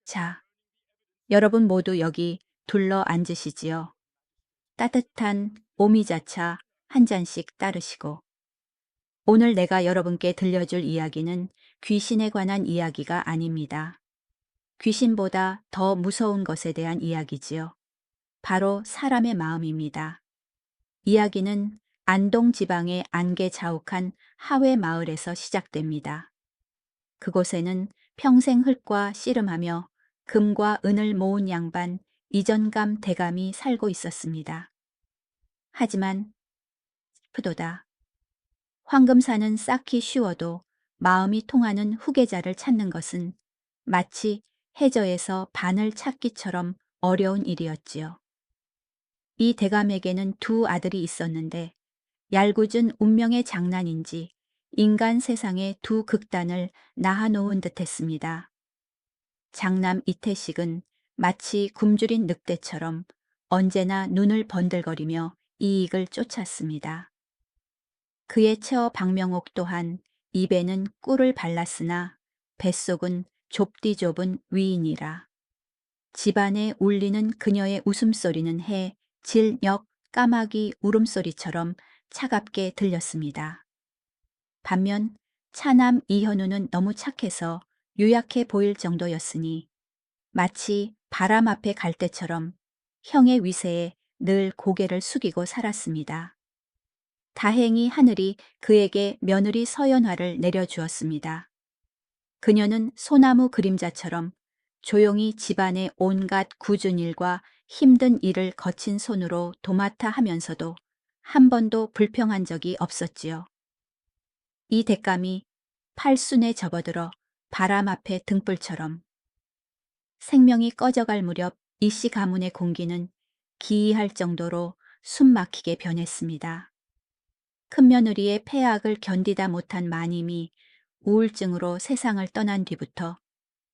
자, 여러분 모두 여기 둘러 앉으시지요. 따뜻한 오미자차 한 잔씩 따르시고. 오늘 내가 여러분께 들려줄 이야기는 귀신에 관한 이야기가 아닙니다. 귀신보다 더 무서운 것에 대한 이야기지요. 바로 사람의 마음입니다. 이야기는 안동 지방의 안개 자욱한 하회 마을에서 시작됩니다. 그곳에는 평생 흙과 씨름하며 금과 은을 모은 양반 이전감 대감이 살고 있었습니다. 하지만 프도다. 황금사는 쌓기 쉬워도 마음이 통하는 후계자를 찾는 것은 마치 해저에서 바늘 찾기처럼 어려운 일이었지요. 이 대감에게는 두 아들이 있었는데 얄궂은 운명의 장난인지 인간 세상의 두 극단을 낳아놓은 듯했습니다. 장남 이태식은 마치 굶주린 늑대처럼 언제나 눈을 번들거리며 이익을 쫓았습니다. 그의 처 박명옥 또한 입에는 꿀을 발랐으나 뱃속은 좁디 좁은 위인이라. 집안에 울리는 그녀의 웃음소리는 해, 질, 역, 까마귀 울음소리처럼 차갑게 들렸습니다. 반면 차남 이현우는 너무 착해서 유약해 보일 정도였으니 마치 바람 앞에 갈 때처럼 형의 위세에 늘 고개를 숙이고 살았습니다. 다행히 하늘이 그에게 며느리 서연화를 내려주었습니다. 그녀는 소나무 그림자처럼 조용히 집안의 온갖 굳은 일과 힘든 일을 거친 손으로 도맡아 하면서도 한 번도 불평한 적이 없었지요. 이 뎃감이 팔순에 접어들어 바람 앞에 등불처럼 생명이 꺼져갈 무렵 이씨 가문의 공기는 기이할 정도로 숨 막히게 변했습니다. 큰며느리의 폐악을 견디다 못한 마님이 우울증으로 세상을 떠난 뒤부터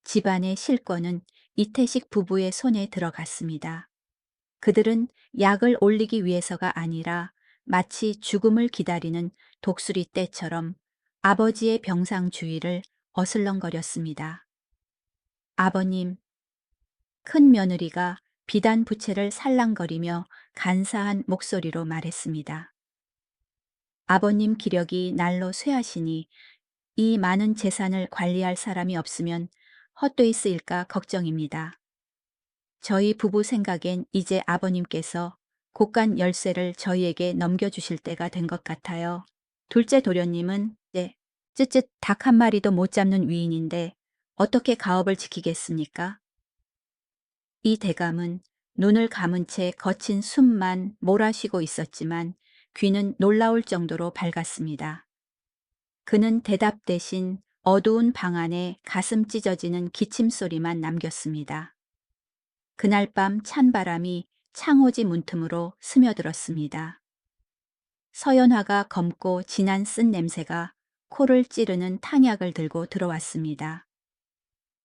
집안의 실권은 이태식 부부의 손에 들어갔습니다. 그들은 약을 올리기 위해서가 아니라 마치 죽음을 기다리는 독수리 떼처럼 아버지의 병상 주위를 어슬렁거렸습니다. 아버님, 큰 며느리가 비단 부채를 살랑거리며 간사한 목소리로 말했습니다. 아버님 기력이 날로 쇠하시니 이 많은 재산을 관리할 사람이 없으면 헛되이 쓰일까 걱정입니다. 저희 부부 생각엔 이제 아버님께서 곳간 열쇠를 저희에게 넘겨주실 때가 된 것 같아요. 둘째 도련님은 쯧쯧 닭 한 마리도 못 잡는 위인인데 어떻게 가업을 지키겠습니까? 이 대감은 눈을 감은 채 거친 숨만 몰아쉬고 있었지만 귀는 놀라울 정도로 밝았습니다. 그는 대답 대신 어두운 방 안에 가슴 찢어지는 기침 소리만 남겼습니다. 그날 밤 찬바람이 창호지 문틈으로 스며들었습니다. 서연화가 검고 진한 쓴 냄새가 코를 찌르는 탕약을 들고 들어왔습니다.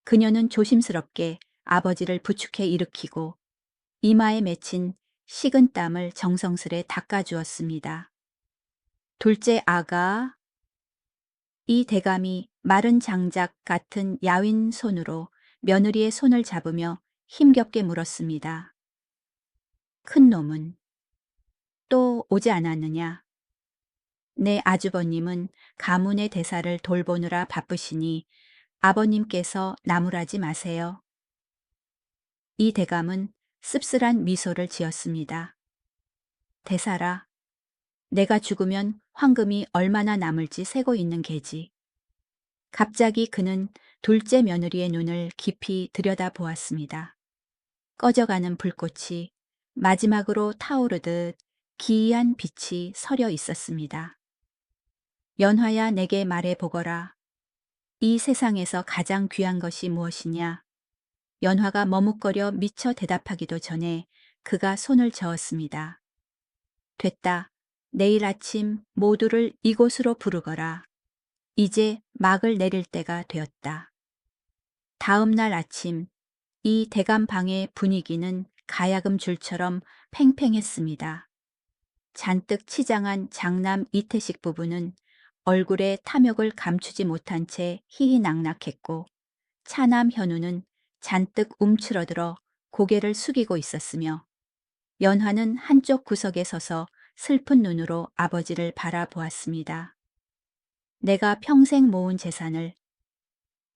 그녀는 조심스럽게 아버지를 부축해 일으키고 이마에 맺힌 식은 땀을 정성스레 닦아주었습니다. 둘째 아가, 이 대감이 마른 장작 같은 야윈 손으로 며느리의 손을 잡으며 힘겹게 물었습니다. 큰 놈은 또 오지 않았느냐? 내 아주버님은 가문의 대사를 돌보느라 바쁘시니 아버님께서 나무라지 마세요. 이 대감은 씁쓸한 미소를 지었습니다. 대사라, 내가 죽으면 황금이 얼마나 남을지 세고 있는 게지. 갑자기 그는 둘째 며느리의 눈을 깊이 들여다보았습니다. 꺼져가는 불꽃이 마지막으로 타오르듯 기이한 빛이 서려 있었습니다. 연화야 내게 말해보거라. 이 세상에서 가장 귀한 것이 무엇이냐? 연화가 머뭇거려 미처 대답하기도 전에 그가 손을 저었습니다. 됐다. 내일 아침 모두를 이곳으로 부르거라. 이제 막을 내릴 때가 되었다. 다음 날 아침 이 대감 방의 분위기는 가야금 줄처럼 팽팽했습니다. 잔뜩 치장한 장남 이태식 부부는 얼굴에 탐욕을 감추지 못한 채 희희낙낙했고 차남 현우는 잔뜩 움츠러들어 고개를 숙이고 있었으며 연화는 한쪽 구석에 서서 슬픈 눈으로 아버지를 바라보았습니다. 내가 평생 모은 재산을,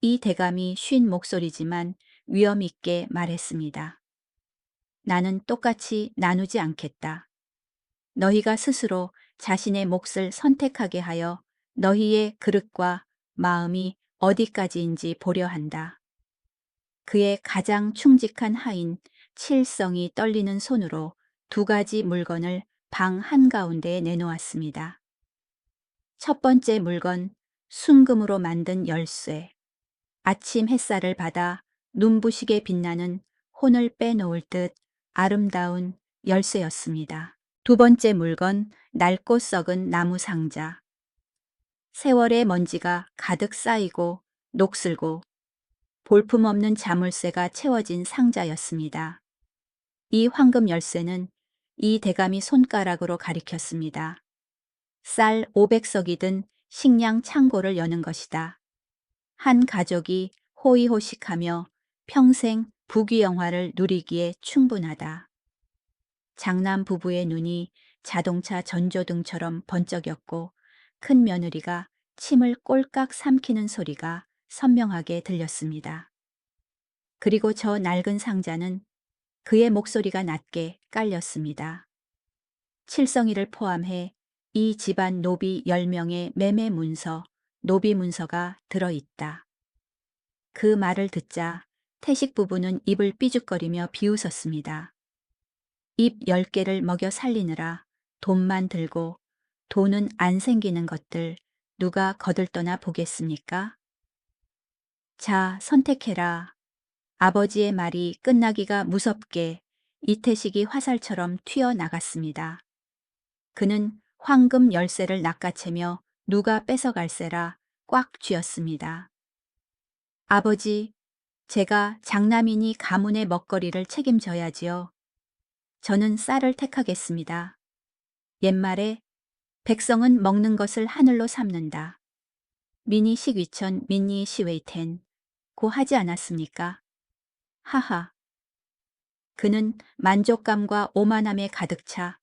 이 대감이 쉰 목소리지만 위엄 있게 말했습니다. 나는 똑같이 나누지 않겠다. 너희가 스스로 자신의 몫을 선택하게 하여 너희의 그릇과 마음이 어디까지인지 보려 한다. 그의 가장 충직한 하인 칠성이 떨리는 손으로 두 가지 물건을 방 한가운데에 내놓았습니다. 첫 번째 물건, 순금으로 만든 열쇠. 아침 햇살을 받아 눈부시게 빛나는 혼을 빼놓을 듯 아름다운 열쇠였습니다. 두 번째 물건, 낡고 썩은 나무 상자. 세월의 먼지가 가득 쌓이고 녹슬고 볼품없는 자물쇠가 채워진 상자였습니다. 이 황금 열쇠는 이 대감이 손가락으로 가리켰습니다. 쌀 500석이 든 식량 창고를 여는 것이다. 한 가족이 호의호식하며 평생 부귀영화를 누리기에 충분하다. 장남 부부의 눈이 자동차 전조등처럼 번쩍였고 큰 며느리가 침을 꼴깍 삼키는 소리가 선명하게 들렸습니다. 그리고 저 낡은 상자는 그의 목소리가 낮게 깔렸습니다. 칠성이를 포함해 이 집안 노비 10명의 매매 문서, 노비 문서가 들어있다. 그 말을 듣자 태식 부부는 입을 삐죽거리며 비웃었습니다. 입 10개를 먹여 살리느라 돈만 들고 돈은 안 생기는 것들 누가 거들떠나 보겠습니까? 자, 선택해라. 아버지의 말이 끝나기가 무섭게 이태식이 화살처럼 튀어나갔습니다. 그는 황금 열쇠를 낚아채며 누가 뺏어갈세라 꽉 쥐었습니다. 아버지, 제가 장남이니 가문의 먹거리를 책임져야지요. 저는 쌀을 택하겠습니다. 옛말에 백성은 먹는 것을 하늘로 삼는다. 미니 식위천 미니 시웨이텐 고 하지 않았습니까? 하하. 그는 만족감과 오만함에 가득 차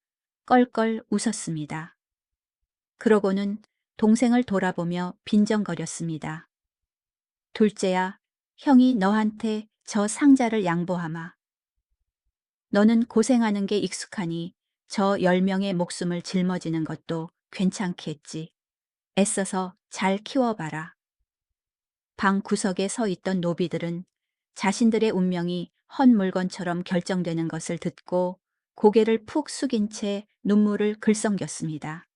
껄껄 웃었습니다. 그러고는 동생을 돌아보며 빈정거렸습니다. 둘째야, 형이 너한테 저 상자를 양보하마. 너는 고생하는 게 익숙하니 저 10명의 목숨을 짊어지는 것도 괜찮겠지. 애써서 잘 키워봐라. 방 구석에 서 있던 노비들은 자신들의 운명이 헛 물건처럼 결정되는 것을 듣고 고개를 푹 숙인 채 눈물을 글썽겼습니다.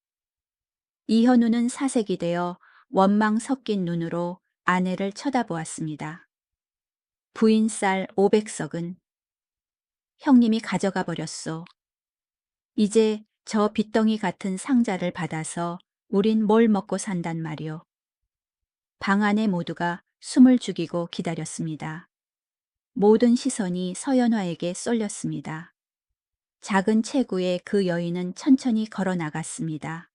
이현우는 사색이 되어 원망 섞인 눈으로 아내를 쳐다보았습니다. 부인 쌀 500석은 형님이 가져가 버렸소. 이제 저 빚덩이 같은 상자를 받아서 우린 뭘 먹고 산단 말이오. 방 안의 모두가 숨을 죽이고 기다렸습니다. 모든 시선이 서연화에게 쏠렸습니다. 작은 체구의 그 여인은 천천히 걸어 나갔습니다.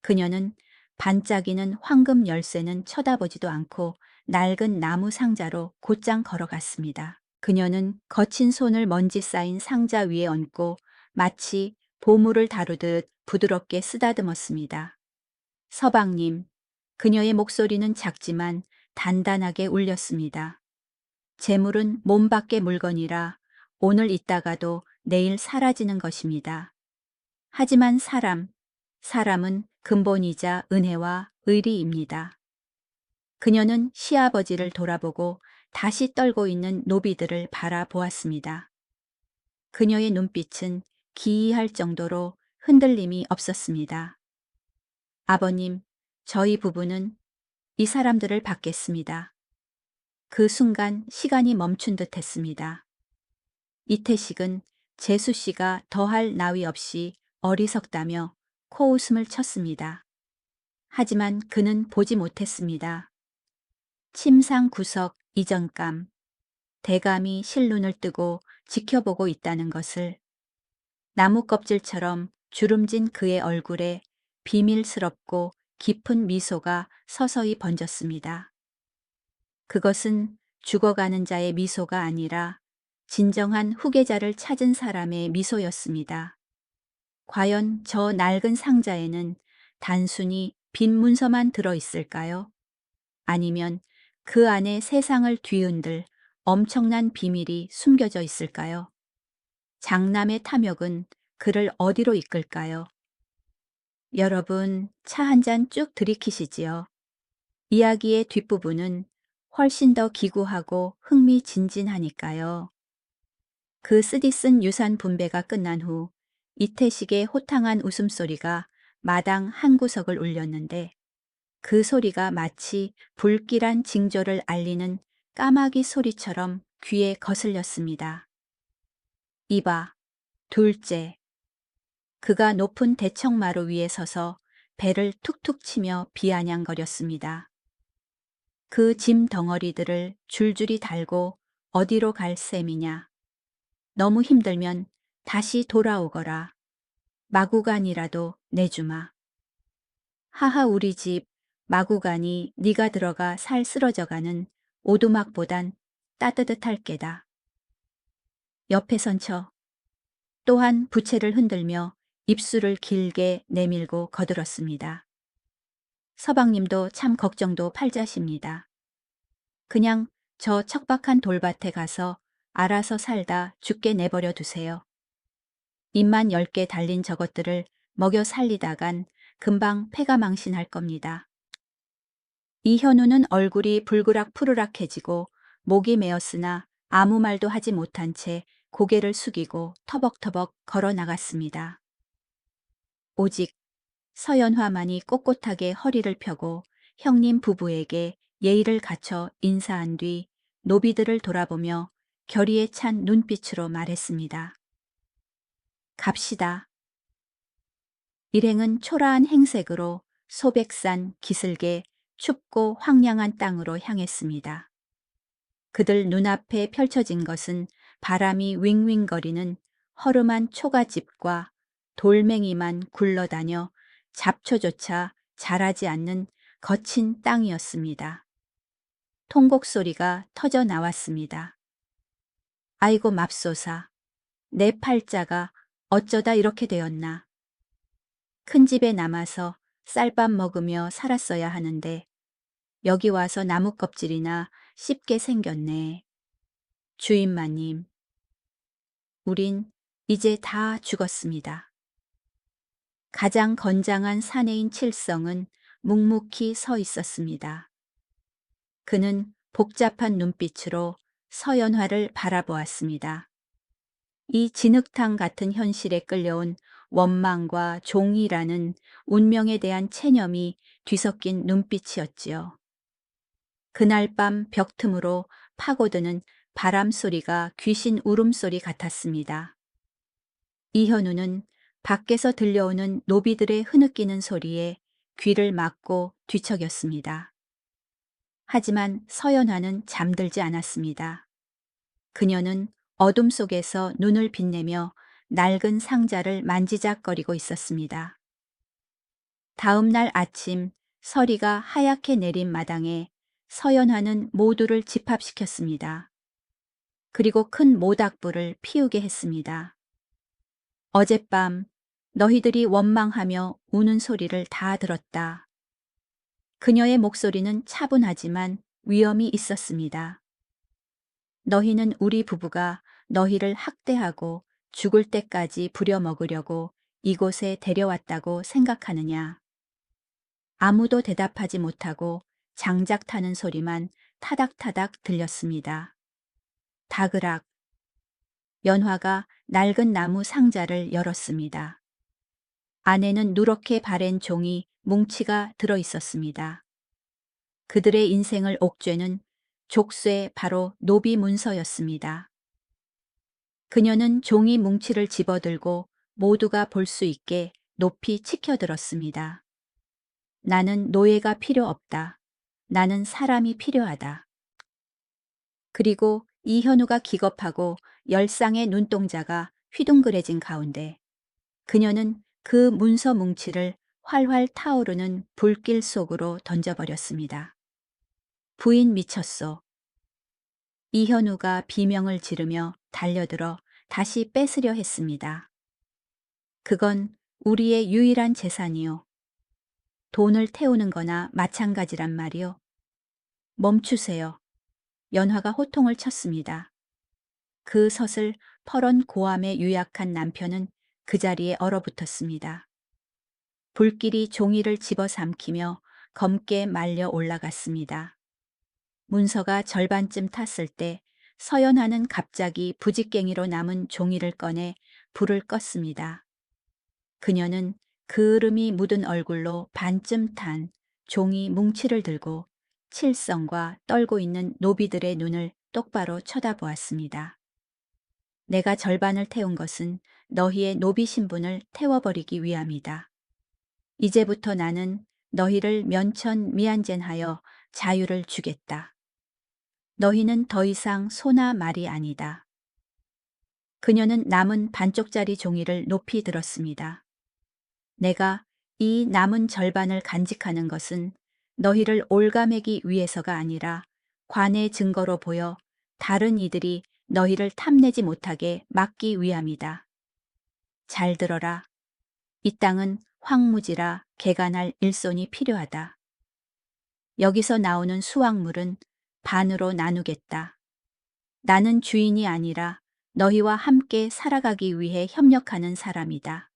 그녀는 반짝이는 황금 열쇠는 쳐다보지도 않고 낡은 나무 상자로 곧장 걸어갔습니다. 그녀는 거친 손을 먼지 쌓인 상자 위에 얹고 마치 보물을 다루듯 부드럽게 쓰다듬었습니다. 서방님, 그녀의 목소리는 작지만 단단하게 울렸습니다. 재물은 몸 밖의 물건이라 오늘 있다가도 내일 사라지는 것입니다. 하지만 사람은 근본이자 은혜와 의리입니다. 그녀는 시아버지를 돌아보고 다시 떨고 있는 노비들을 바라보았습니다. 그녀의 눈빛은 기이할 정도로 흔들림이 없었습니다. 아버님, 저희 부부는 이 사람들을 받겠습니다. 그 순간 시간이 멈춘 듯 했습니다. 이태식은 재수 씨가 더할 나위 없이 어리석다며 코웃음을 쳤습니다. 하지만 그는 보지 못했습니다. 침상 구석 이전감, 대감이 실눈을 뜨고 지켜보고 있다는 것을. 나무 껍질처럼 주름진 그의 얼굴에 비밀스럽고 깊은 미소가 서서히 번졌습니다. 그것은 죽어가는 자의 미소가 아니라 진정한 후계자를 찾은 사람의 미소였습니다. 과연 저 낡은 상자에는 단순히 빈 문서만 들어 있을까요? 아니면 그 안에 세상을 뒤흔들 엄청난 비밀이 숨겨져 있을까요? 장남의 탐욕은 그를 어디로 이끌까요? 여러분, 차 한 잔 쭉 들이키시지요. 이야기의 뒷부분은 훨씬 더 기구하고 흥미진진하니까요. 그 쓰디쓴 유산 분배가 끝난 후 이태식의 호탕한 웃음소리가 마당 한 구석을 울렸는데 그 소리가 마치 불길한 징조를 알리는 까마귀 소리처럼 귀에 거슬렸습니다. 이봐, 둘째. 그가 높은 대청마루 위에 서서 배를 툭툭 치며 비아냥거렸습니다. 그 짐 덩어리들을 줄줄이 달고 어디로 갈 셈이냐. 너무 힘들면 다시 돌아오거라. 마구간이라도 내주마. 하하 우리 집 마구간이 네가 들어가 살 쓰러져가는 오두막보단 따뜻할 게다. 옆에 선 쳐. 또한 부채를 흔들며 입술을 길게 내밀고 거들었습니다. 서방님도 참 걱정도 팔자십니다. 그냥 저 척박한 돌밭에 가서 알아서 살다 죽게 내버려 두세요. 입만 10개 달린 저것들을 먹여 살리다간 금방 폐가 망신할 겁니다. 이현우는 얼굴이 불그락 푸르락해지고 목이 메었으나 아무 말도 하지 못한 채 고개를 숙이고 터벅터벅 걸어 나갔습니다. 오직 서연화만이 꼿꼿하게 허리를 펴고 형님 부부에게 예의를 갖춰 인사한 뒤 노비들을 돌아보며 결의에 찬 눈빛으로 말했습니다. 갑시다. 일행은 초라한 행색으로 소백산 기슭에 춥고 황량한 땅으로 향했습니다. 그들 눈앞에 펼쳐진 것은 바람이 윙윙거리는 허름한 초가집과 돌멩이만 굴러다녀 잡초조차 자라지 않는 거친 땅이었습니다. 통곡 소리가 터져 나왔습니다. 아이고 맙소사, 내 팔자가 어쩌다 이렇게 되었나. 큰 집에 남아서 쌀밥 먹으며 살았어야 하는데 여기 와서 나무 껍질이나 씹게 생겼네. 주인마님, 우린 이제 다 죽었습니다. 가장 건장한 사내인 칠성은 묵묵히 서 있었습니다. 그는 복잡한 눈빛으로 서연화를 바라보았습니다. 이 진흙탕 같은 현실에 끌려온 원망과 종이라는 운명에 대한 체념이 뒤섞인 눈빛이었지요. 그날 밤 벽 틈으로 파고드는 바람 소리가 귀신 울음소리 같았습니다. 이현우는 밖에서 들려오는 노비들의 흐느끼는 소리에 귀를 막고 뒤척였습니다. 하지만 서연화는 잠들지 않았습니다. 그녀는 어둠 속에서 눈을 빛내며 낡은 상자를 만지작거리고 있었습니다. 다음 날 아침 서리가 하얗게 내린 마당에 서연화는 모두를 집합시켰습니다. 그리고 큰 모닥불을 피우게 했습니다. 어젯밤 너희들이 원망하며 우는 소리를 다 들었다. 그녀의 목소리는 차분하지만 위엄이 있었습니다. 너희는 우리 부부가 너희를 학대하고 죽을 때까지 부려먹으려고 이곳에 데려왔다고 생각하느냐. 아무도 대답하지 못하고 장작 타는 소리만 타닥타닥 들렸습니다. 다그락. 연화가 낡은 나무 상자를 열었습니다. 안에는 누렇게 바랜 종이 뭉치가 들어 있었습니다. 그들의 인생을 옥죄는 족쇄 바로 노비 문서였습니다. 그녀는 종이 뭉치를 집어들고 모두가 볼 수 있게 높이 치켜들었습니다. 나는 노예가 필요 없다. 나는 사람이 필요하다. 그리고 이현우가 기겁하고 열상의 눈동자가 휘둥그레진 가운데 그녀는 그 문서 뭉치를 활활 타오르는 불길 속으로 던져버렸습니다. 부인 미쳤소. 이현우가 비명을 지르며 달려들어 다시 뺏으려 했습니다. 그건 우리의 유일한 재산이요. 돈을 태우는 거나 마찬가지란 말이요. 멈추세요. 연화가 호통을 쳤습니다. 그 섯을 퍼런 고함에 유약한 남편은 그 자리에 얼어붙었습니다. 불길이 종이를 집어삼키며 검게 말려 올라갔습니다. 문서가 절반쯤 탔을 때 서연화는 갑자기 부직갱이로 남은 종이를 꺼내 불을 껐습니다. 그녀는 그을음이 묻은 얼굴로 반쯤 탄 종이 뭉치를 들고 칠성과 떨고 있는 노비들의 눈을 똑바로 쳐다보았습니다. 내가 절반을 태운 것은 너희의 노비 신분을 태워버리기 위함이다. 이제부터 나는 너희를 면천미안젠하여 자유를 주겠다. 너희는 더 이상 소나 말이 아니다. 그녀는 남은 반쪽짜리 종이를 높이 들었습니다. 내가 이 남은 절반을 간직하는 것은 너희를 올가매기 위해서가 아니라 관의 증거로 보여 다른 이들이 너희를 탐내지 못하게 막기 위함이다. 잘 들어라. 이 땅은 황무지라 개간할 일손이 필요하다. 여기서 나오는 수확물은 반으로 나누겠다. 나는 주인이 아니라 너희와 함께 살아가기 위해 협력하는 사람이다.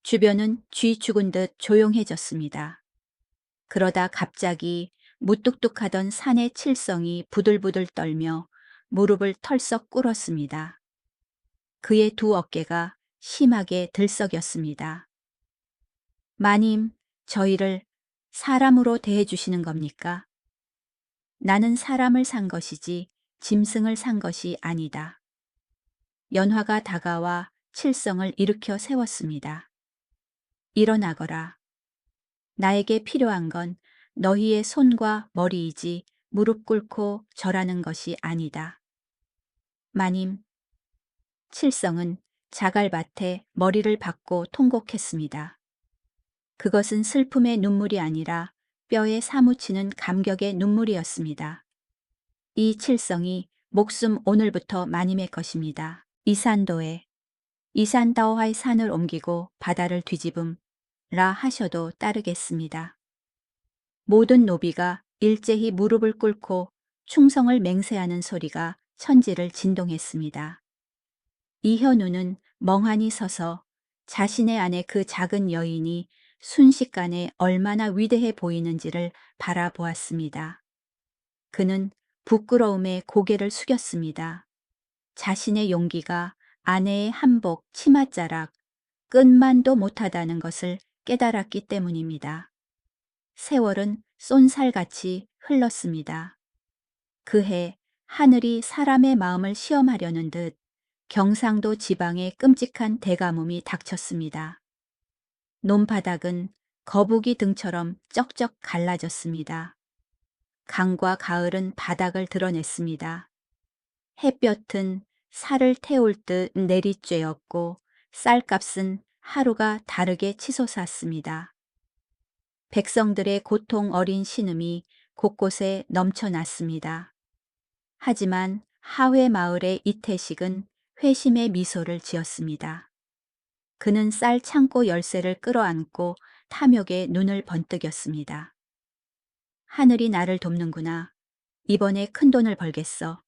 주변은 쥐 죽은 듯 조용해졌습니다. 그러다 갑자기 무뚝뚝하던 산의 칠성이 부들부들 떨며 무릎을 털썩 꿇었습니다. 그의 두 어깨가 심하게 들썩였습니다. 마님, 저희를 사람으로 대해주시는 겁니까? 나는 사람을 산 것이지 짐승을 산 것이 아니다. 연화가 다가와 칠성을 일으켜 세웠습니다. 일어나거라. 나에게 필요한 건 너희의 손과 머리이지 무릎 꿇고 절하는 것이 아니다. 마님, 칠성은 자갈밭에 머리를 박고 통곡했습니다. 그것은 슬픔의 눈물이 아니라 뼈에 사무치는 감격의 눈물이었습니다. 이 칠성이 목숨 오늘부터 마님의 것입니다. 이산도에 이산다오하의 산을 옮기고 바다를 뒤집음 라 하셔도 따르겠습니다. 모든 노비가 일제히 무릎을 꿇고 충성을 맹세하는 소리가 천지를 진동했습니다. 이현우는 멍하니 서서 자신의 안에 그 작은 여인이 순식간에 얼마나 위대해 보이는지를 바라보았습니다. 그는 부끄러움에 고개를 숙였습니다. 자신의 용기가 아내의 한복, 치맛자락, 끝만도 못하다는 것을 깨달았기 때문입니다. 세월은 쏜살같이 흘렀습니다. 그해 하늘이 사람의 마음을 시험하려는 듯 경상도 지방에 끔찍한 대가뭄이 닥쳤습니다. 논바닥은 거북이 등처럼 쩍쩍 갈라졌습니다. 강과 가을은 바닥을 드러냈습니다. 햇볕은 살을 태울 듯 내리쬐었고 쌀값은 하루가 다르게 치솟았습니다. 백성들의 고통 어린 신음이 곳곳에 넘쳐났습니다. 하지만 하회 마을의 이태식은 회심의 미소를 지었습니다. 그는 쌀 창고 열쇠를 끌어안고 탐욕에 눈을 번뜩였습니다. 하늘이 나를 돕는구나. 이번에 큰돈을 벌겠어.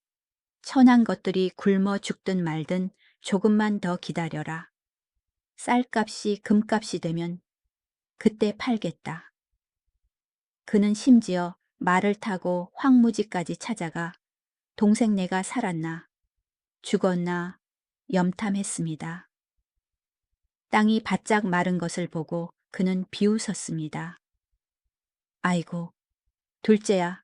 천한 것들이 굶어 죽든 말든 조금만 더 기다려라. 쌀값이 금값이 되면 그때 팔겠다. 그는 심지어 말을 타고 황무지까지 찾아가 동생 내가 살았나 죽었나 염탐했습니다. 땅이 바짝 마른 것을 보고 그는 비웃었습니다. 아이고, 둘째야,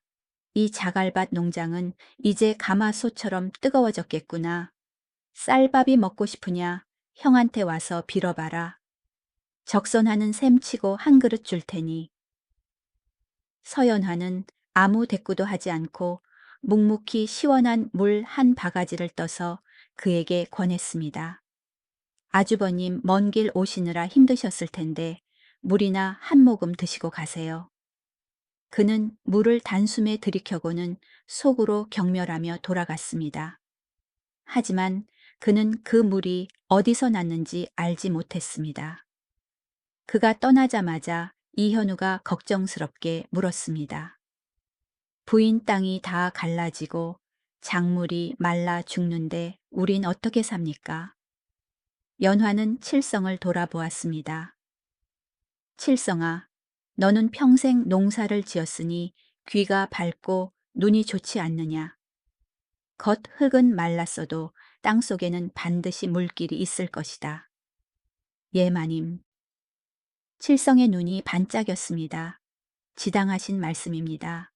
이 자갈밭 농장은 이제 가마솥처럼 뜨거워졌겠구나. 쌀밥이 먹고 싶으냐 형한테 와서 빌어봐라. 적선하는 셈치고 한 그릇 줄 테니. 서연화는 아무 대꾸도 하지 않고 묵묵히 시원한 물 한 바가지를 떠서 그에게 권했습니다. 아주버님 먼 길 오시느라 힘드셨을 텐데 물이나 한 모금 드시고 가세요. 그는 물을 단숨에 들이켜고는 속으로 경멸하며 돌아갔습니다. 하지만 그는 그 물이 어디서 났는지 알지 못했습니다. 그가 떠나자마자 이현우가 걱정스럽게 물었습니다. 부인 땅이 다 갈라지고 작물이 말라 죽는데 우린 어떻게 삽니까? 연화는 칠성을 돌아보았습니다. 칠성아, 너는 평생 농사를 지었으니 귀가 밝고 눈이 좋지 않느냐? 겉 흙은 말랐어도 땅 속에는 반드시 물길이 있을 것이다. 예, 마님. 칠성의 눈이 반짝였습니다. 지당하신 말씀입니다.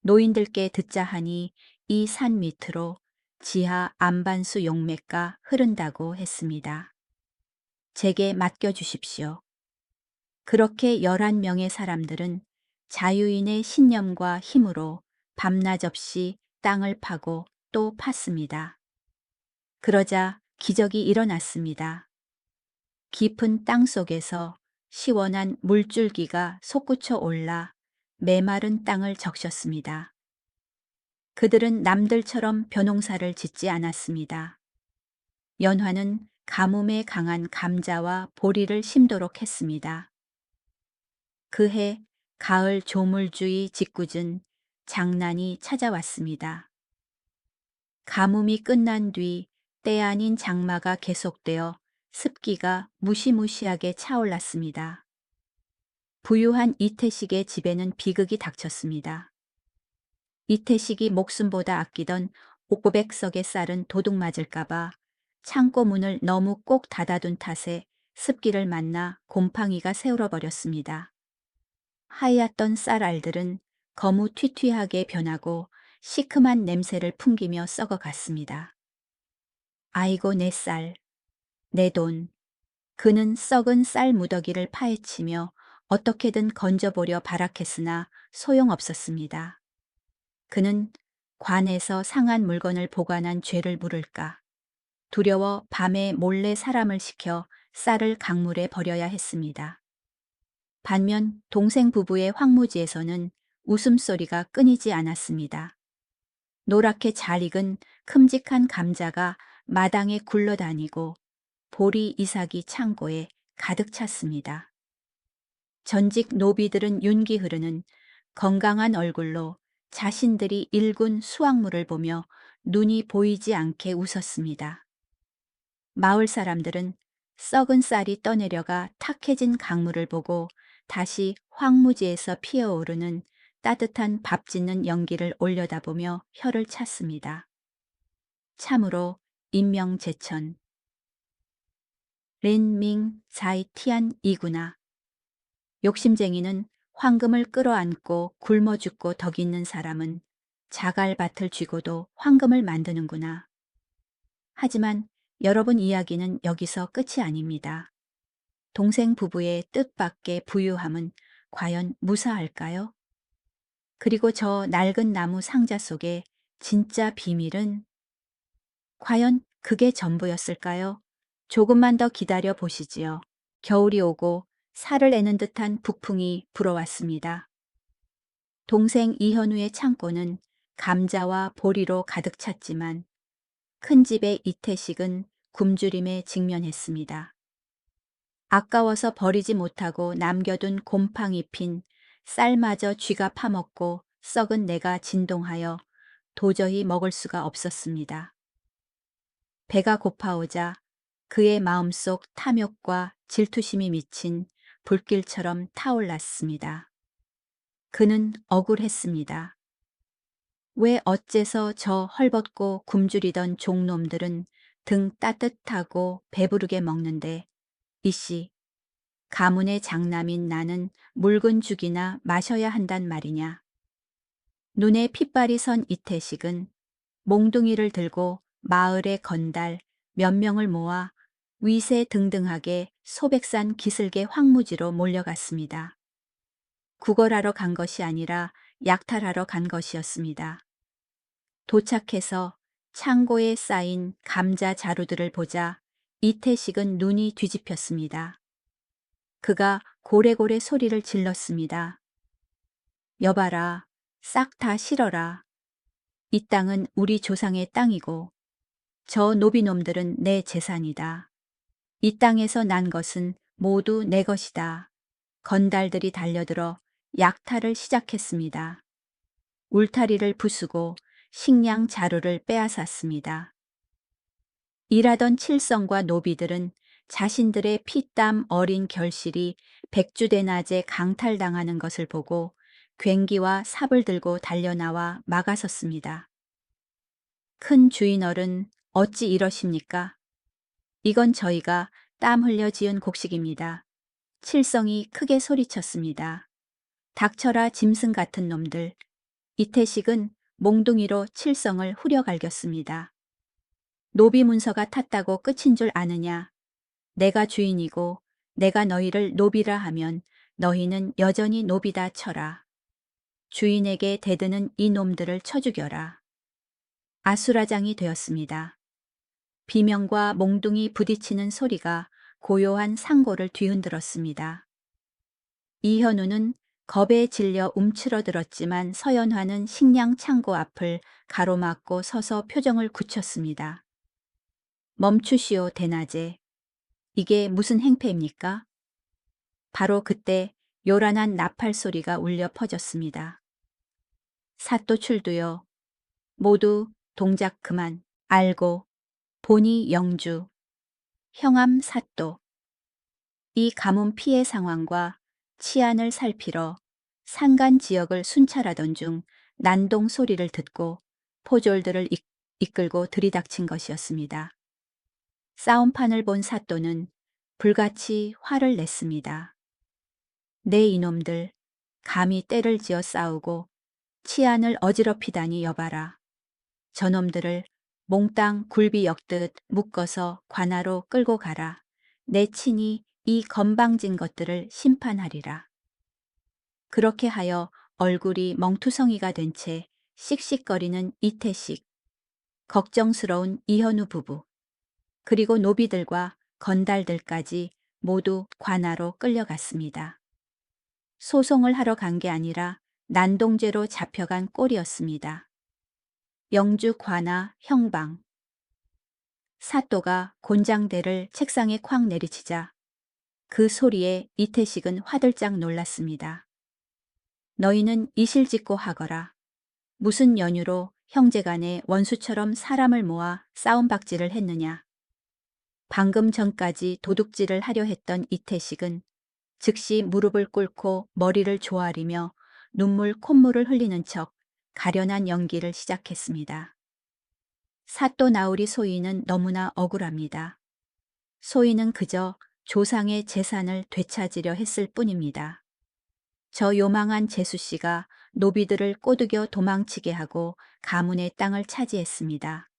노인들께 듣자 하니 이 산 밑으로 지하 안반수 용매가 흐른다고 했습니다. 제게 맡겨주십시오. 그렇게 11명의 사람들은 자유인의 신념과 힘으로 밤낮 없이 땅을 파고 또 팠습니다. 그러자 기적이 일어났습니다. 깊은 땅 속에서 시원한 물줄기가 솟구쳐 올라 메마른 땅을 적셨습니다. 그들은 남들처럼 벼농사를 짓지 않았습니다. 연화는 가뭄에 강한 감자와 보리를 심도록 했습니다. 그해 가을 조물주의 짓궂은 장난이 찾아왔습니다. 가뭄이 끝난 뒤 때 아닌 장마가 계속되어 습기가 무시무시하게 차올랐습니다. 부유한 이태식의 집에는 비극이 닥쳤습니다. 이태식이 목숨보다 아끼던 500석의 쌀은 도둑 맞을까봐 창고 문을 너무 꼭 닫아둔 탓에 습기를 만나 곰팡이가 새울어버렸습니다. 하얗던 쌀알들은 거무튀튀하게 변하고 시큼한 냄새를 풍기며 썩어갔습니다. 아이고 내 쌀, 내 돈. 그는 썩은 쌀 무더기를 파헤치며 어떻게든 건져보려 발악했으나 소용없었습니다. 그는 관에서 상한 물건을 보관한 죄를 물을까 두려워 밤에 몰래 사람을 시켜 쌀을 강물에 버려야 했습니다. 반면 동생 부부의 황무지에서는 웃음소리가 끊이지 않았습니다. 노랗게 잘 익은 큼직한 감자가 마당에 굴러다니고 보리 이삭이 창고에 가득 찼습니다. 전직 노비들은 윤기 흐르는 건강한 얼굴로 자신들이 일군 수확물을 보며 눈이 보이지 않게 웃었습니다. 마을 사람들은 썩은 쌀이 떠내려가 탁해진 강물을 보고 다시 황무지에서 피어오르는 따뜻한 밥 짓는 연기를 올려다보며 혀를 찼습니다. 참으로 인명제천. 린밍 자이티안 이구나. 욕심쟁이는 황금을 끌어안고 굶어 죽고 덕 있는 사람은 자갈밭을 쥐고도 황금을 만드는구나. 하지만 여러분 이야기는 여기서 끝이 아닙니다. 동생 부부의 뜻밖의 부유함은 과연 무사할까요? 그리고 저 낡은 나무 상자 속에 진짜 비밀은 과연 그게 전부였을까요? 조금만 더 기다려 보시지요. 겨울이 오고 살을 내는 듯한 북풍이 불어왔습니다. 동생 이현우의 창고는 감자와 보리로 가득 찼지만 큰 집의 이태식은 굶주림에 직면했습니다. 아까워서 버리지 못하고 남겨둔 곰팡이 핀 쌀마저 쥐가 파먹고 썩은 내가 진동하여 도저히 먹을 수가 없었습니다. 배가 고파오자 그의 마음속 탐욕과 질투심이 미친 불길처럼 타올랐습니다. 그는 억울했습니다. 왜 어째서 저 헐벗고 굶주리던 종놈들은 등 따뜻하고 배부르게 먹는데 이씨, 가문의 장남인 나는 묽은 죽이나 마셔야 한단 말이냐. 눈에 핏발이 선 이태식은 몽둥이를 들고 마을의 건달 몇 명을 모아 위세등등하게 소백산 기슭의 황무지로 몰려갔습니다. 구걸하러 간 것이 아니라 약탈하러 간 것이었습니다. 도착해서 창고에 쌓인 감자 자루들을 보자 이태식은 눈이 뒤집혔습니다. 그가 고래고래 소리를 질렀습니다. 여봐라, 싹 다 실어라. 이 땅은 우리 조상의 땅이고 저 노비놈들은 내 재산이다. 이 땅에서 난 것은 모두 내 것이다. 건달들이 달려들어 약탈을 시작했습니다. 울타리를 부수고 식량 자루를 빼앗았습니다. 일하던 칠성과 노비들은 자신들의 피땀 어린 결실이 백주대낮에 강탈당하는 것을 보고 괭기와 삽을 들고 달려나와 막아섰습니다. 큰 주인어른, 어찌 이러십니까? 이건 저희가 땀 흘려 지은 곡식입니다. 칠성이 크게 소리쳤습니다. 닥쳐라 짐승 같은 놈들. 이태식은 몽둥이로 칠성을 후려갈겼습니다. 노비 문서가 탔다고 끝인 줄 아느냐. 내가 주인이고 내가 너희를 노비라 하면 너희는 여전히 노비다 쳐라. 주인에게 대드는 이 놈들을 쳐 죽여라. 아수라장이 되었습니다. 비명과 몽둥이 부딪히는 소리가 고요한 상고를 뒤흔들었습니다. 이현우는 겁에 질려 움츠러들었지만 서연화는 식량 창고 앞을 가로막고 서서 표정을 굳혔습니다. 멈추시오, 대낮에. 이게 무슨 행패입니까? 바로 그때 요란한 나팔 소리가 울려 퍼졌습니다. 사또 출두요. 모두 동작 그만. 알고. 본이 영주. 형암 사또. 이 가뭄 피해 상황과 치안을 살피러 산간 지역을 순찰하던 중 난동 소리를 듣고 포졸들을 이끌고 들이닥친 것이었습니다. 싸움판을 본 사또는 불같이 화를 냈습니다. 내 이놈들, 감히 때를 지어 싸우고 치안을 어지럽히다니 여봐라. 저놈들을 몽땅 굴비 엮듯 묶어서 관하로 끌고 가라. 내 친히 이 건방진 것들을 심판하리라. 그렇게 하여 얼굴이 멍투성이가 된 채 씩씩거리는 이태식, 걱정스러운 이현우 부부, 그리고 노비들과 건달들까지 모두 관하로 끌려갔습니다. 소송을 하러 간 게 아니라 난동죄로 잡혀간 꼴이었습니다. 영주 관하 형방. 사또가 곤장대를 책상에 쾅 내리치자 그 소리에 이태식은 화들짝 놀랐습니다. 너희는 이실직고 하거라. 무슨 연유로 형제간에 원수처럼 사람을 모아 싸움박질을 했느냐. 방금 전까지 도둑질을 하려 했던 이태식은 즉시 무릎을 꿇고 머리를 조아리며 눈물 콧물을 흘리는 척 가련한 연기를 시작했습니다. 사또 나우리 소인은 너무나 억울합니다. 소인은 그저 조상의 재산을 되찾으려 했을 뿐입니다. 저 요망한 재수씨가 노비들을 꼬드겨 도망치게 하고 가문의 땅을 차지했습니다.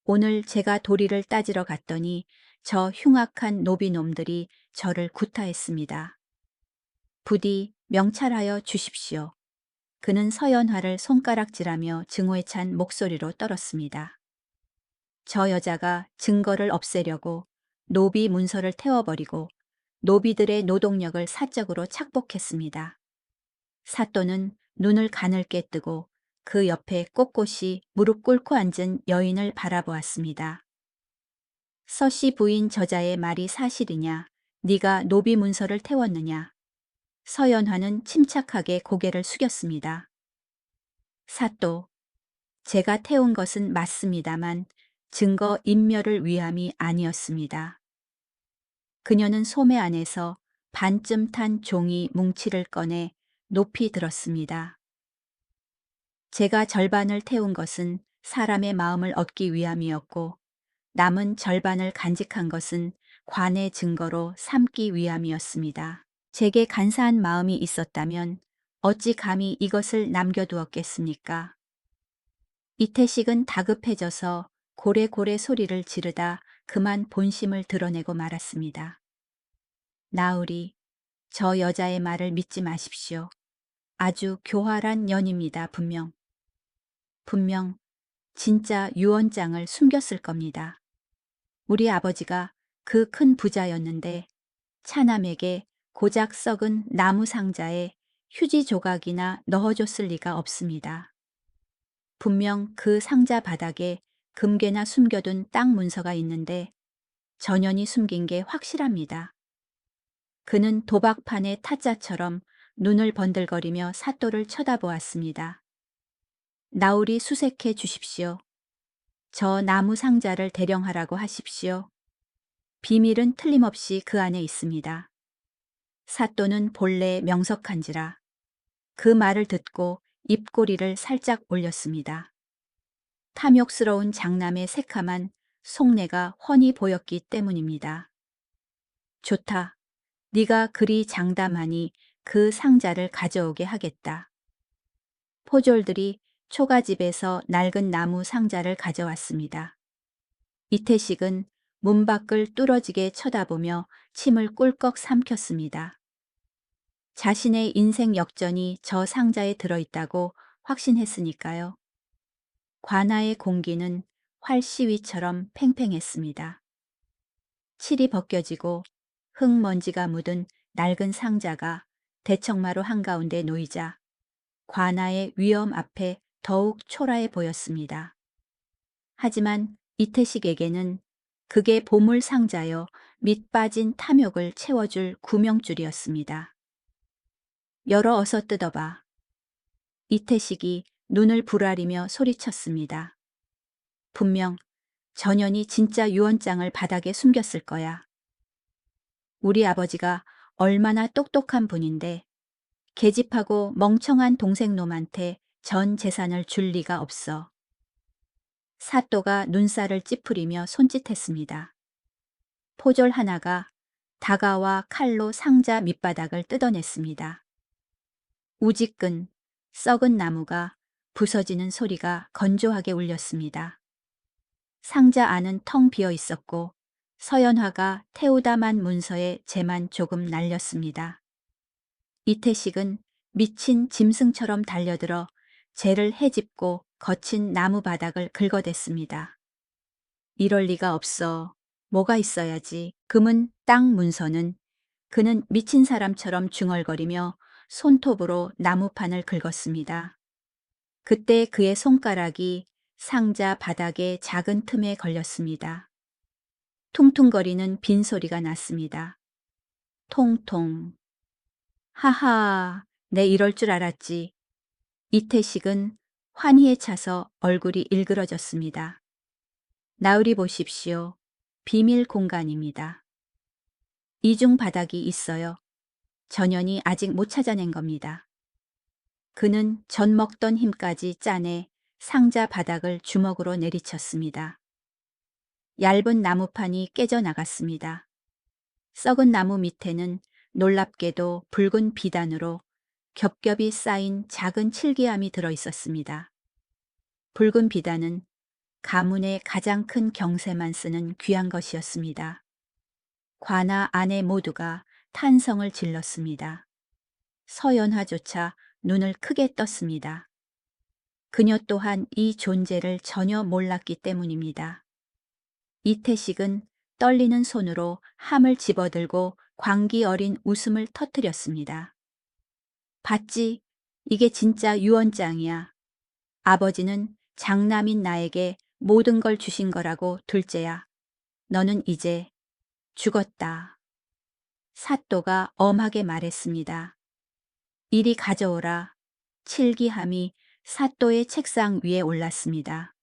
오늘 제가 도리를 따지러 갔더니 저 흉악한 노비놈들이 저를 구타했습니다. 부디 명찰하여 주십시오. 그는 서연화를 손가락질하며 증오에 찬 목소리로 떨었습니다. 저 여자가 증거를 없애려고 노비 문서를 태워버리고 노비들의 노동력을 사적으로 착복했습니다. 사또는 눈을 가늘게 뜨고 그 옆에 꼿꼿이 무릎 꿇고 앉은 여인을 바라보았습니다. 서씨 부인 저자의 말이 사실이냐? 네가 노비 문서를 태웠느냐? 서연화는 침착하게 고개를 숙였습니다. 사또, 제가 태운 것은 맞습니다만 증거 인멸을 위함이 아니었습니다. 그녀는 소매 안에서 반쯤 탄 종이 뭉치를 꺼내 높이 들었습니다. 제가 절반을 태운 것은 사람의 마음을 얻기 위함이었고 남은 절반을 간직한 것은 관의 증거로 삼기 위함이었습니다. 제게 간사한 마음이 있었다면 어찌 감히 이것을 남겨두었겠습니까? 이태식은 다급해져서 고래고래 소리를 지르다 그만 본심을 드러내고 말았습니다. 나으리, 저 여자의 말을 믿지 마십시오. 아주 교활한 년입니다, 분명. 분명 진짜 유언장을 숨겼을 겁니다. 우리 아버지가 그 큰 부자였는데 차남에게 고작 썩은 나무 상자에 휴지 조각이나 넣어줬을 리가 없습니다. 분명 그 상자 바닥에 금괴나 숨겨둔 땅 문서가 있는데 전현이 숨긴 게 확실합니다. 그는 도박판의 타짜처럼 눈을 번들거리며 사또를 쳐다보았습니다. 나으리 수색해 주십시오. 저 나무 상자를 대령하라고 하십시오. 비밀은 틀림없이 그 안에 있습니다. 사또는 본래 명석한지라 그 말을 듣고 입꼬리를 살짝 올렸습니다. 탐욕스러운 장남의 새카만 속내가 훤히 보였기 때문입니다. 좋다. 네가 그리 장담하니 그 상자를 가져오게 하겠다. 포졸들이 초가집에서 낡은 나무 상자를 가져왔습니다. 이태식은 문 밖을 뚫어지게 쳐다보며 침을 꿀꺽 삼켰습니다. 자신의 인생 역전이 저 상자에 들어있다고 확신했으니까요. 관아의 공기는 활시위처럼 팽팽했습니다. 칠이 벗겨지고 흙먼지가 묻은 낡은 상자가 대청마루 한가운데 놓이자 관아의 위험 앞에 더욱 초라해 보였습니다. 하지만 이태식에게는 그게 보물 상자여 밑 빠진 탐욕을 채워줄 구명줄이었습니다. 열어 어서 뜯어봐. 이태식이 눈을 부라리며 소리쳤습니다. 분명 전현이 진짜 유언장을 바닥에 숨겼을 거야. 우리 아버지가 얼마나 똑똑한 분인데 계집하고 멍청한 동생놈한테 전 재산을 줄 리가 없어. 사또가 눈살을 찌푸리며 손짓했습니다. 포졸 하나가 다가와 칼로 상자 밑바닥을 뜯어냈습니다. 우지끈 썩은 나무가 부서지는 소리가 건조하게 울렸습니다. 상자 안은 텅 비어 있었고 서연화가 태우다만 문서에 재만 조금 날렸습니다. 이태식은 미친 짐승처럼 달려들어 재를 헤집고 거친 나무 바닥을 긁어댔습니다. 이럴 리가 없어. 뭐가 있어야지. 금은 땅 문서는 그는 미친 사람처럼 중얼거리며 손톱으로 나무판을 긁었습니다. 그때 그의 손가락이 상자 바닥의 작은 틈에 걸렸습니다. 퉁퉁거리는 빈소리가 났습니다. 통통. 하하, 내 이럴 줄 알았지. 이태식은 환희에 차서 얼굴이 일그러졌습니다. 나으리 보십시오. 비밀 공간입니다. 이중 바닥이 있어요. 전현이 아직 못 찾아낸 겁니다. 그는 전 먹던 힘까지 짜내 상자 바닥을 주먹으로 내리쳤습니다. 얇은 나무판이 깨져 나갔습니다. 썩은 나무 밑에는 놀랍게도 붉은 비단으로 겹겹이 쌓인 작은 칠기암이 들어 있었습니다. 붉은 비단은 가문의 가장 큰 경세만 쓰는 귀한 것이었습니다. 관아 아내 모두가 탄성을 질렀습니다. 서연화조차 눈을 크게 떴습니다. 그녀 또한 이 존재를 전혀 몰랐기 때문입니다. 이태식은 떨리는 손으로 함을 집어들고 광기 어린 웃음을 터뜨렸습니다. 봤지? 이게 진짜 유언장이야. 아버지는 장남인 나에게 모든 걸 주신 거라고 둘째야. 너는 이제 죽었다. 사또가 엄하게 말했습니다. 이리 가져오라. 칠기함이 사또의 책상 위에 올랐습니다.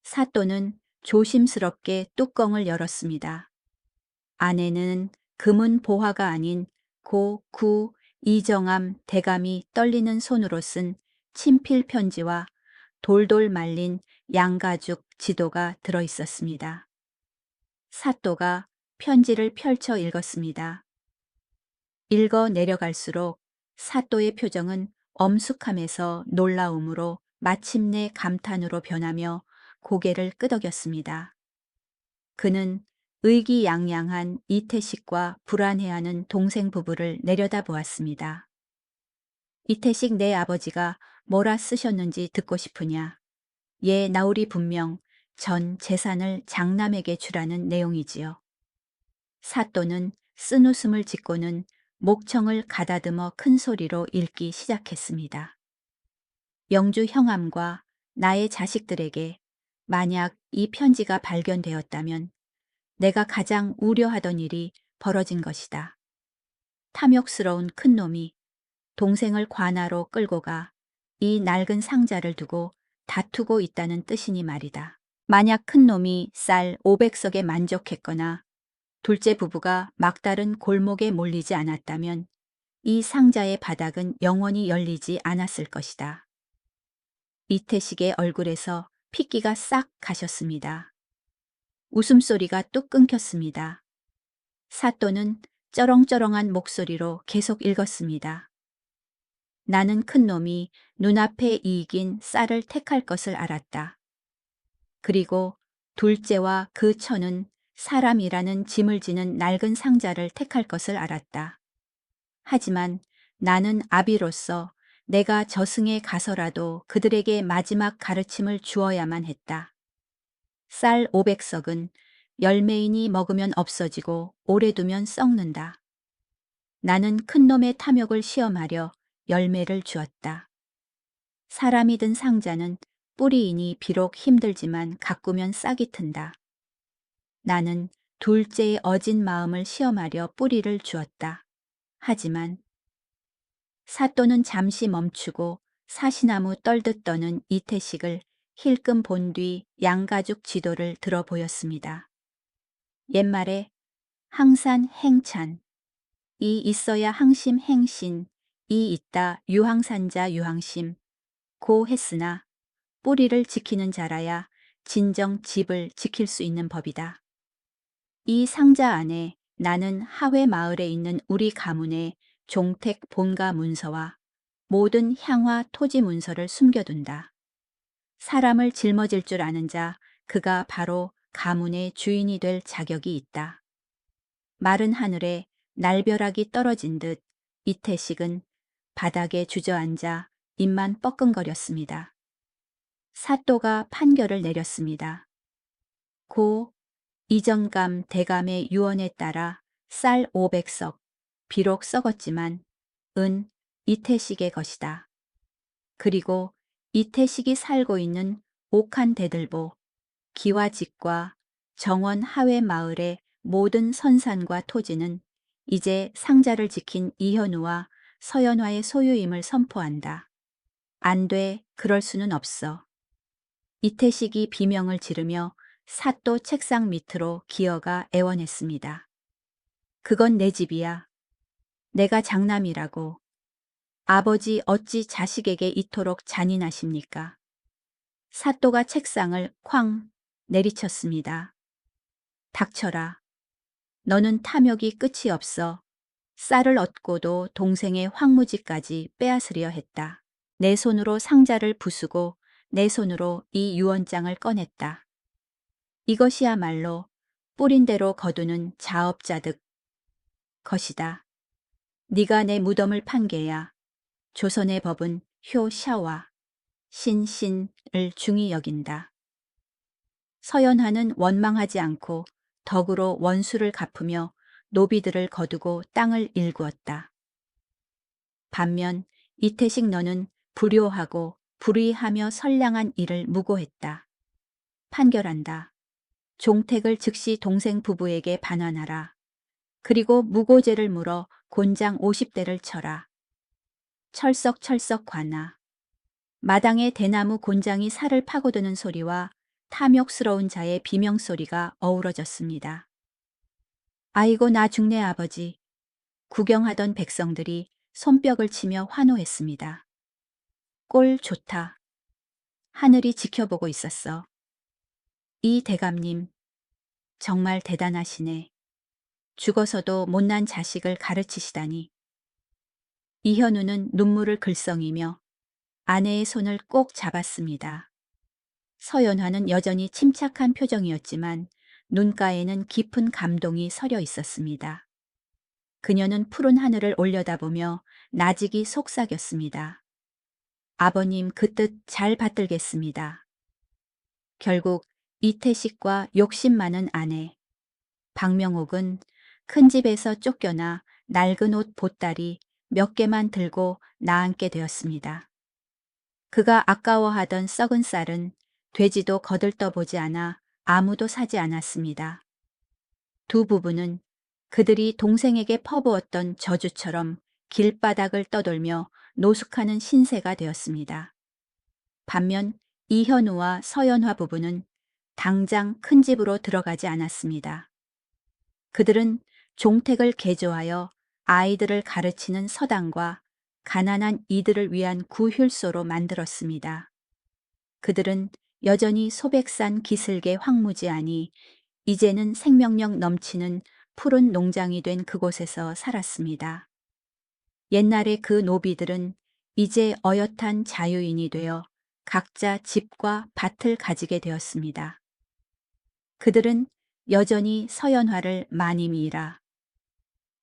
사또는 조심스럽게 뚜껑을 열었습니다. 안에는 금은 보화가 아닌 고, 구, 이정암 대감이 떨리는 손으로 쓴 친필 편지와 돌돌 말린 양가죽 지도가 들어 있었습니다. 사또가 편지를 펼쳐 읽었습니다. 읽어 내려갈수록 사또의 표정은 엄숙함에서 놀라움으로 마침내 감탄으로 변하며 고개를 끄덕였습니다. 그는 의기양양한 이태식과 불안해하는 동생 부부를 내려다보았습니다. 이태식 내 아버지가 뭐라 쓰셨는지 듣고 싶으냐. 예, 나으리 분명 전 재산을 장남에게 주라는 내용이지요. 사또는 쓴웃음을 짓고는 목청을 가다듬어 큰 소리로 읽기 시작했습니다. 영주 형암과 나의 자식들에게 만약 이 편지가 발견되었다면 내가 가장 우려하던 일이 벌어진 것이다. 탐욕스러운 큰 놈이 동생을 관아로 끌고 가 이 낡은 상자를 두고 다투고 있다는 뜻이니 말이다. 만약 큰 놈이 쌀 500석에 만족했거나 둘째 부부가 막다른 골목에 몰리지 않았다면 이 상자의 바닥은 영원히 열리지 않았을 것이다. 이태식의 얼굴에서 핏기가 싹 가셨습니다. 웃음소리가 뚝 끊겼습니다. 사또는 쩌렁쩌렁한 목소리로 계속 읽었습니다. 나는 큰 놈이 눈앞에 이익인 쌀을 택할 것을 알았다. 그리고 둘째와 그 처는 사람이라는 짐을 지는 낡은 상자를 택할 것을 알았다. 하지만 나는 아비로서 내가 저승에 가서라도 그들에게 마지막 가르침을 주어야만 했다. 쌀 500석은 열매인이 먹으면 없어지고 오래 두면 썩는다. 나는 큰 놈의 탐욕을 시험하려 열매를 주었다. 사람이 든 상자는 뿌리이니 비록 힘들지만 가꾸면 싹이 튼다. 나는 둘째의 어진 마음을 시험하려 뿌리를 주었다. 하지만 사또는 잠시 멈추고 사시나무 떨듯 떠는 이태식을 힐끔 본 뒤 양가죽 지도를 들어 보였습니다. 옛말에 항산 행찬, 이 있어야 항심 행신, 이 있다 유항산자 유항심, 고 했으나 뿌리를 지키는 자라야 진정 집을 지킬 수 있는 법이다. 이 상자 안에 나는 하회 마을에 있는 우리 가문의 종택 본가 문서와 모든 향화 토지 문서를 숨겨둔다. 사람을 짊어질 줄 아는 자, 그가 바로 가문의 주인이 될 자격이 있다. 마른 하늘에 날벼락이 떨어진 듯 이태식은 바닥에 주저앉아 입만 뻐끔거렸습니다. 사또가 판결을 내렸습니다. 고 이전감 대감의 유언에 따라 쌀 500석, 비록 썩었지만 은 이태식의 것이다. 그리고 이태식이 살고 있는 옥한 대들보, 기와직과 정원 하회 마을의 모든 선산과 토지는 이제 상자를 지킨 이현우와 서연화의 소유임을 선포한다. 안 돼, 그럴 수는 없어. 이태식이 비명을 지르며 사또 책상 밑으로 기어가 애원했습니다. 그건 내 집이야. 내가 장남이라고. 아버지 어찌 자식에게 이토록 잔인하십니까? 사또가 책상을 쾅 내리쳤습니다. 닥쳐라. 너는 탐욕이 끝이 없어. 쌀을 얻고도 동생의 황무지까지 빼앗으려 했다. 내 손으로 상자를 부수고 내 손으로 이 유언장을 꺼냈다. 이것이야말로 뿌린 대로 거두는 자업자득 것이다. 네가 내 무덤을 판 게야. 조선의 법은 효샤와 신신을 중히 여긴다. 서연화는 원망하지 않고 덕으로 원수를 갚으며 노비들을 거두고 땅을 일구었다. 반면 이태식 너는 불효하고 불의하며 선량한 일을 무고했다. 판결한다. 종택을 즉시 동생 부부에게 반환하라. 그리고 무고죄를 물어 곤장 50대를 쳐라. 철썩철썩 관아. 마당에 대나무 곤장이 살을 파고드는 소리와 탐욕스러운 자의 비명소리가 어우러졌습니다. 아이고 나 죽네 아버지. 구경하던 백성들이 손뼉을 치며 환호했습니다. 꼴 좋다. 하늘이 지켜보고 있었어. 이 대감님, 정말 대단하시네. 죽어서도 못난 자식을 가르치시다니. 이현우는 눈물을 글썽이며 아내의 손을 꼭 잡았습니다. 서연화는 여전히 침착한 표정이었지만 눈가에는 깊은 감동이 서려 있었습니다. 그녀는 푸른 하늘을 올려다보며 나직이 속삭였습니다. 아버님 그 뜻 잘 받들겠습니다. 결국 이태식과 욕심 많은 아내 박명옥은 큰 집에서 쫓겨나 낡은 옷 보따리 몇 개만 들고 나앉게 되었습니다. 그가 아까워하던 썩은 쌀은 돼지도 거들떠보지 않아 아무도 사지 않았습니다. 두 부부는 그들이 동생에게 퍼부었던 저주처럼 길바닥을 떠돌며 노숙하는 신세가 되었습니다. 반면 이현우와 서연화 부부는 당장 큰 집으로 들어가지 않았습니다. 그들은 종택을 개조하여 아이들을 가르치는 서당과 가난한 이들을 위한 구휼소로 만들었습니다. 그들은 여전히 소백산 기슭의 황무지하니 이제는 생명력 넘치는 푸른 농장이 된 그곳에서 살았습니다. 옛날에 그 노비들은 이제 어엿한 자유인이 되어 각자 집과 밭을 가지게 되었습니다. 그들은 여전히 서연화를 마님이라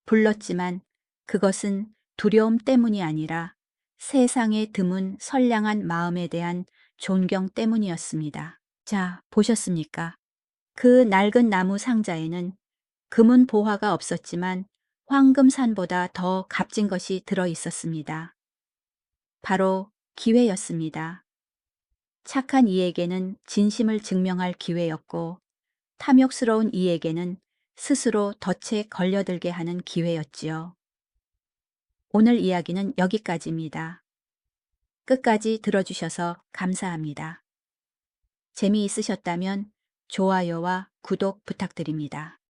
불렀지만 그것은 두려움 때문이 아니라 세상에 드문 선량한 마음에 대한 존경 때문이었습니다. 자, 보셨습니까? 그 낡은 나무 상자에는 금은 보화가 없었지만 황금산보다 더 값진 것이 들어 있었습니다. 바로 기회였습니다. 착한 이에게는 진심을 증명할 기회였고 탐욕스러운 이에게는 스스로 덫에 걸려들게 하는 기회였지요. 오늘 이야기는 여기까지입니다. 끝까지 들어주셔서 감사합니다. 재미있으셨다면 좋아요와 구독 부탁드립니다.